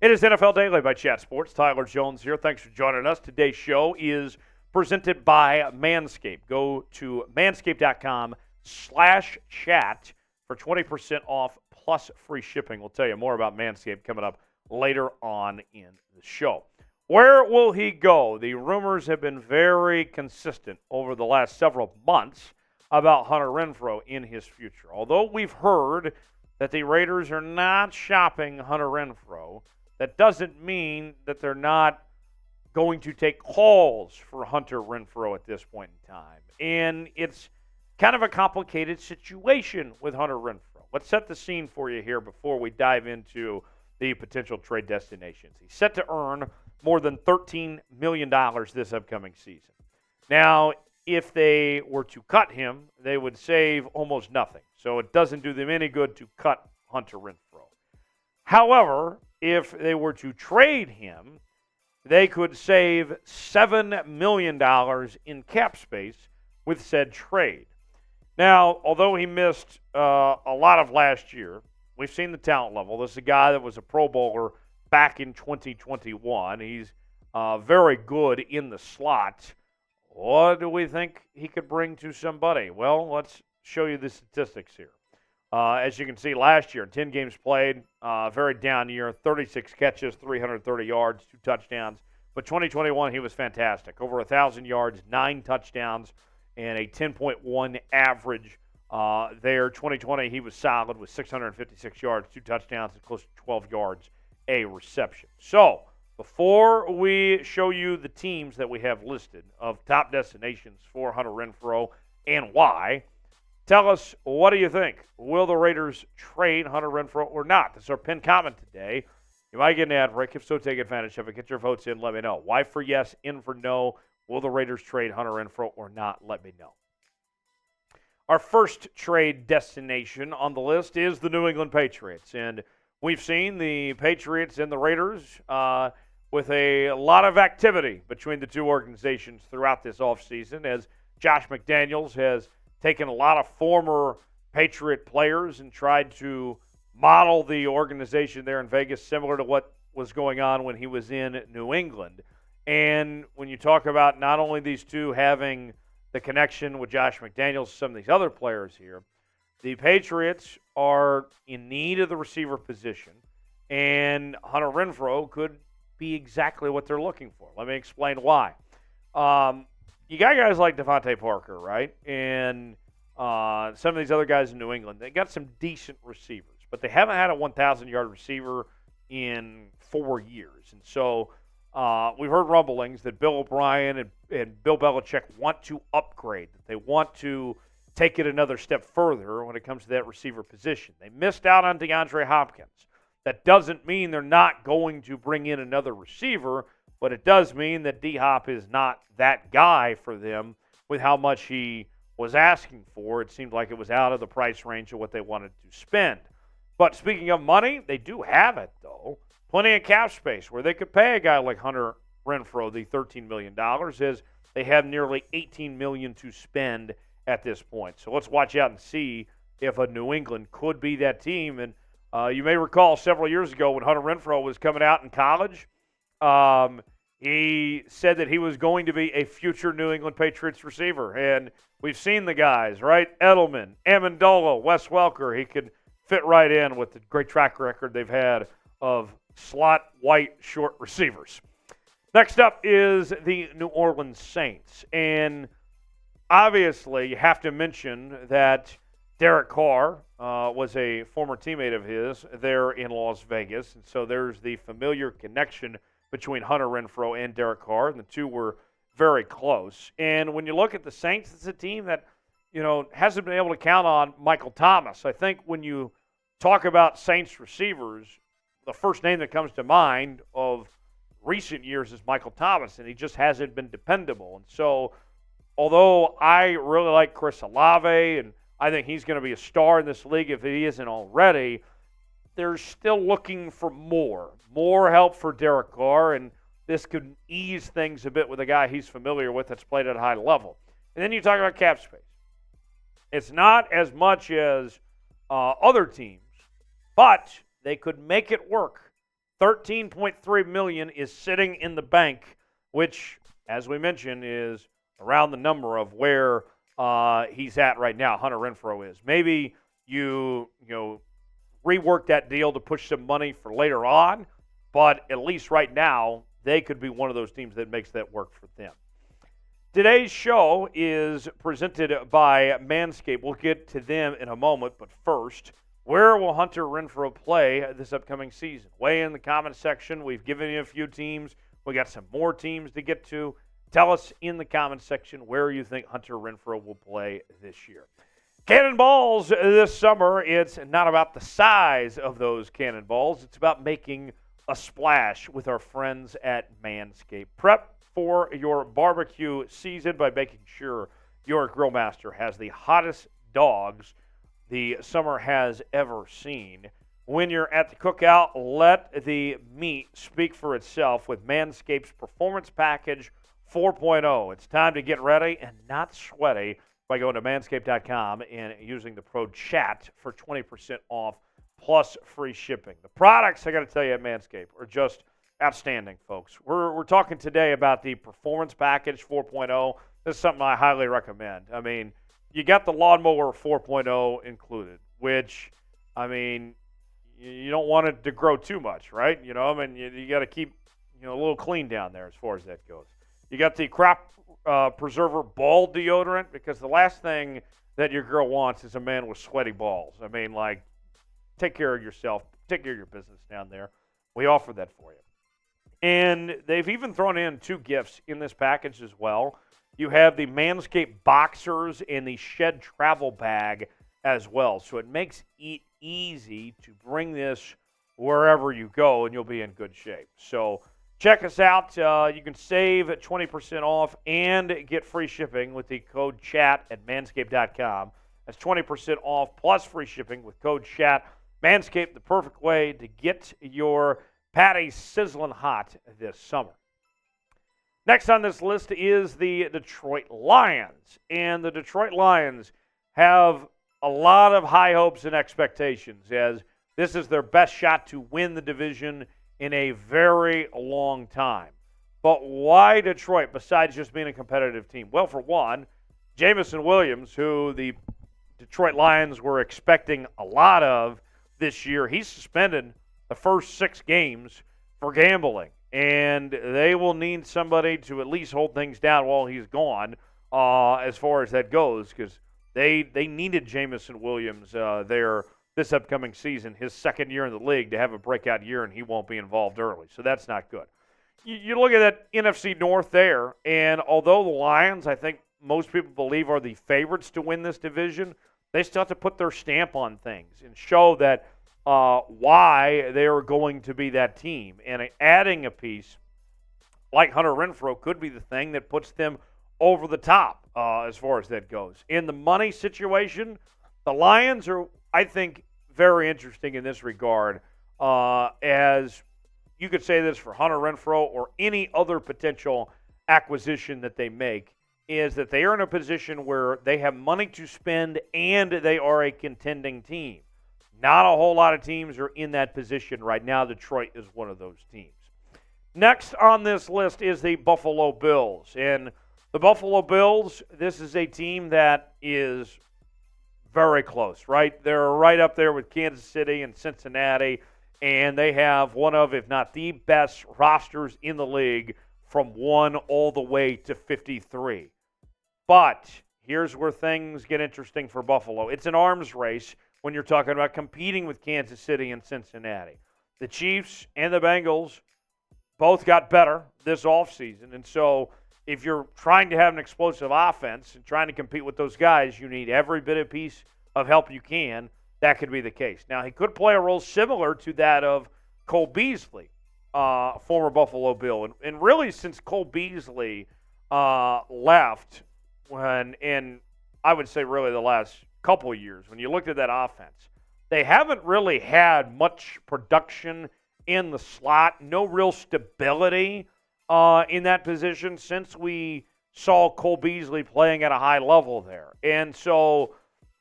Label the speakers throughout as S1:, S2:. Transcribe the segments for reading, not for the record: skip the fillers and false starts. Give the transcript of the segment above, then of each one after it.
S1: It is NFL Daily by Chat Sports. Tyler Jones here. Thanks for joining us. Today's show is presented by Manscaped. Go to manscaped.com/chat for 20% off plus free shipping. We'll tell you more about Manscaped coming up later on in the show. Where will he go? The rumors have been very consistent over the last several months about Hunter Renfrow in his future. Although we've heard that the Raiders are not shopping Hunter Renfrow, that doesn't mean that they're not going to take calls for Hunter Renfrow at this point in time. And it's kind of a complicated situation with Hunter Renfrow. Let's set the scene for you here before we dive into the potential trade destinations. He's set to earn more than $13 million this upcoming season. Now, if they were to cut him, they would save almost nothing. So it doesn't do them any good to cut Hunter Renfrow. However, if they were to trade him, they could save $7 million in cap space with said trade. Now, although he missed a lot of last year, we've seen the talent level. This is a guy that was a Pro Bowler back in 2021. He's very good in the slot. What do we think he could bring to somebody? Well, let's show you the statistics here. As you can see, last year, 10 games played, very down year, 36 catches, 330 yards, 2 touchdowns. But 2021, he was fantastic. Over 1,000 yards, 9 touchdowns, and a 10.1 average there. 2020, he was solid with 656 yards, 2 touchdowns, and close to 12 yards a reception. So, before we show you the teams that we have listed of top destinations for Hunter Renfrow and why, tell us, what do you think? Will the Raiders trade Hunter Renfrow or not? This is our pinned comment today. You might get an ad break. If so, take advantage of it. Get your votes in. Let me know. Y for yes, N for no. Will the Raiders trade Hunter Renfrow or not? Let me know. Our first trade destination on the list is the New England Patriots. And we've seen the Patriots and the Raiders with a lot of activity between the two organizations throughout this offseason as Josh McDaniels has taken a lot of former Patriot players and tried to model the organization there in Vegas similar to what was going on when he was in New England. And when you talk about not only these two having the connection with Josh McDaniels, some of these other players here, the Patriots are in need of the receiver position, and Hunter Renfrow could be exactly what they're looking for. Let me explain why. You got guys like Devontae Parker, right? And some of these other guys in New England, they got some decent receivers, but they haven't had a 1,000-yard receiver in 4 years. And so we've heard rumblings that Bill O'Brien and Bill Belichick want to upgrade, that they want to take it another step further when it comes to that receiver position. They missed out on DeAndre Hopkins. That doesn't mean they're not going to bring in another receiver, but it does mean that D-Hop is not that guy for them with how much he was asking for. It seemed like it was out of the price range of what they wanted to spend. But speaking of money, they do have it, though. Plenty of cap space where they could pay a guy like Hunter Renfrow the $13 million, as they have nearly $18 million to spend at this point. So let's watch out and see if a New England could be that team. And you may recall several years ago when Hunter Renfrow was coming out in college, he said that he was going to be a future New England Patriots receiver. And we've seen the guys, right? Edelman, Amendola, Wes Welker. He could fit right in with the great track record they've had of slot, white, short receivers. Next up is the New Orleans Saints. And obviously, you have to mention that Derek Carr was a former teammate of his there in Las Vegas. And so there's the familiar connection between Hunter Renfrow and Derek Carr, and the two were very close. And when you look at the Saints, it's a team that, hasn't been able to count on Michael Thomas. I think when you talk about Saints receivers, the first name that comes to mind of recent years is Michael Thomas, and he just hasn't been dependable. And so, although I really like Chris Olave, and I think he's going to be a star in this league if he isn't already, they're still looking for more help for Derek Carr, and this could ease things a bit with a guy he's familiar with that's played at a high level. And then you talk about cap space. It's not as much as other teams, but they could make it work $13.3 million is sitting in the bank, which, as we mentioned, is around the number of where he's at right now. Hunter Renfrow is. Maybe you rework that deal to push some money for later on, but at least right now they could be one of those teams that makes that work for them. Today's show is presented by Manscaped. We'll get to them in a moment, but first, where will Hunter Renfrow play this upcoming season? Weigh in the comment section. We've given you a few teams. We got some more teams to get to. Tell us in the comment section where you think Hunter Renfrow will play this year. Cannonballs this summer, it's not about the size of those cannonballs. It's about making a splash with our friends at Manscaped. Prep for your barbecue season by making sure your grill master has the hottest dogs the summer has ever seen. When you're at the cookout, let the meat speak for itself with Manscaped's Performance Package 4.0. It's time to get ready and not sweaty by going to manscaped.com and using the code CHAT for 20% off plus free shipping. The products, I got to tell you, at Manscaped are just outstanding, folks. We're talking today about the Performance Package 4.0. This is something I highly recommend. I mean, you got the Lawnmower 4.0 included, which, I mean, you don't want it to grow too much, right? You got to keep, a little clean down there as far as that goes. You got the Crop Preserver Ball Deodorant, because the last thing that your girl wants is a man with sweaty balls. I mean, take care of yourself. Take care of your business down there. We offer that for you. And they've even thrown in 2 gifts in this package as well. You have the Manscaped Boxers and the Shed Travel Bag as well. So it makes it easy to bring this wherever you go, and you'll be in good shape. So check us out. You can save 20% off and get free shipping with the code CHAT at manscaped.com. That's 20% off plus free shipping with code CHAT. Manscaped, the perfect way to get your patties sizzling hot this summer. Next on this list is the Detroit Lions. And the Detroit Lions have a lot of high hopes and expectations, as this is their best shot to win the division in a very long time. But why Detroit, besides just being a competitive team? Well, for one, Jameson Williams, who the Detroit Lions were expecting a lot of this year, he's suspended the first 6 games for gambling. And they will need somebody to at least hold things down while he's gone as far as that goes, because they needed Jameson Williams there this upcoming season, his second year in the league, to have a breakout year, and he won't be involved early. So that's not good. You look at that NFC North there, and although the Lions, I think most people believe, are the favorites to win this division, they still have to put their stamp on things and show that why they are going to be that team. And adding a piece like Hunter Renfrow could be the thing that puts them over the top as far as that goes. In the money situation, the Lions are, I think, very interesting in this regard, as you could say this for Hunter Renfrow or any other potential acquisition that they make, is that they are in a position where they have money to spend and they are a contending team. Not a whole lot of teams are in that position right now. Detroit is one of those teams. Next on this list is the Buffalo Bills. And the Buffalo Bills, this is a team that is very close, right? They're right up there with Kansas City and Cincinnati, and they have one of, if not the best rosters in the league from 1 all the way to 53. But here's where things get interesting for Buffalo. It's an arms race when you're talking about competing with Kansas City and Cincinnati. The Chiefs and the Bengals both got better this offseason, and so if you're trying to have an explosive offense and trying to compete with those guys, you need every bit of piece of help you can. That could be the case. Now, he could play a role similar to that of Cole Beasley, former Buffalo Bill. And really, since Cole Beasley left, and I would say really the last couple of years, when you looked at that offense, they haven't really had much production in the slot, no real stability in that position since we saw Cole Beasley playing at a high level there. And so,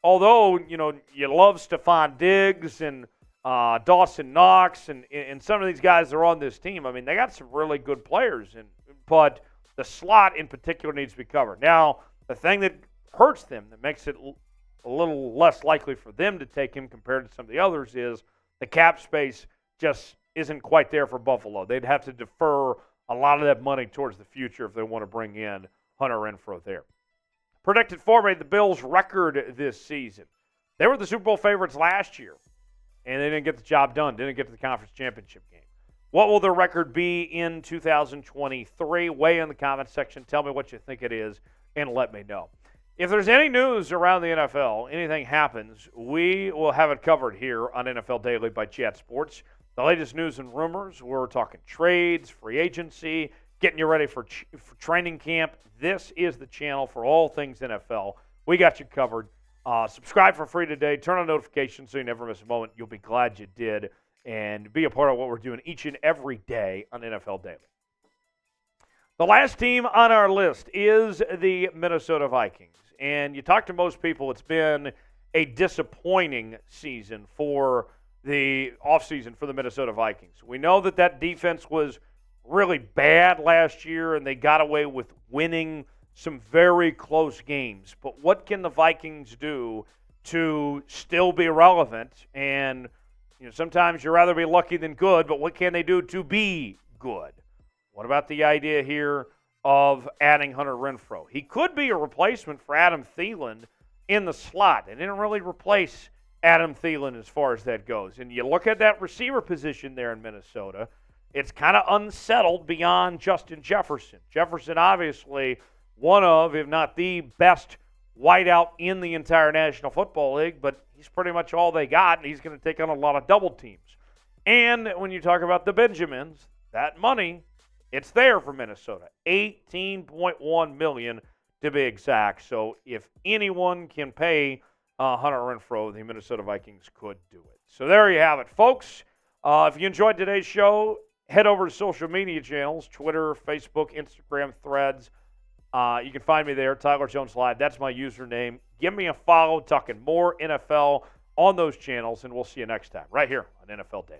S1: although, you love Stephon Diggs and Dawson Knox, and some of these guys that are on this team. I mean, they got some really good players, but the slot in particular needs to be covered. Now, the thing that hurts them, that makes it a little less likely for them to take him compared to some of the others, is the cap space just isn't quite there for Buffalo. They'd have to defer a lot of that money towards the future if they want to bring in Hunter Renfrow there. Predicted for me, the Bills' record this season. They were the Super Bowl favorites last year, and they didn't get the job done, didn't get to the conference championship game. What will their record be in 2023? Weigh in the comments section. Tell me what you think it is, and let me know. If there's any news around the NFL, anything happens, we will have it covered here on NFL Daily by Chat Sports. The latest news and rumors, we're talking trades, free agency, getting you ready for training camp. This is the channel for all things NFL. We got you covered. Subscribe for free today. Turn on notifications so you never miss a moment. You'll be glad you did. And be a part of what we're doing each and every day on NFL Daily. The last team on our list is the Minnesota Vikings. And you talk to most people, it's been a disappointing season for the offseason for the Minnesota Vikings. We know that defense was really bad last year, and they got away with winning some very close games. But what can the Vikings do to still be relevant? And sometimes you'd rather be lucky than good, but what can they do to be good? What about the idea here of adding Hunter Renfrow? He could be a replacement for Adam Thielen in the slot. They didn't really replace Adam Thielen as far as that goes. And you look at that receiver position there in Minnesota, it's kind of unsettled beyond Justin Jefferson. Jefferson, obviously, one of, if not the best wideout in the entire National Football League, but he's pretty much all they got, and he's going to take on a lot of double teams. And when you talk about the Benjamins, that money, it's there for Minnesota. $18.1 million to be exact. So if anyone can pay Hunter Renfrow, the Minnesota Vikings could do it. So there you have it, folks. If you enjoyed today's show, head over to social media channels, Twitter, Facebook, Instagram, Threads. You can find me there, Tyler Jones Live. That's my username. Give me a follow, talking more NFL on those channels, and we'll see you next time right here on NFL Daily.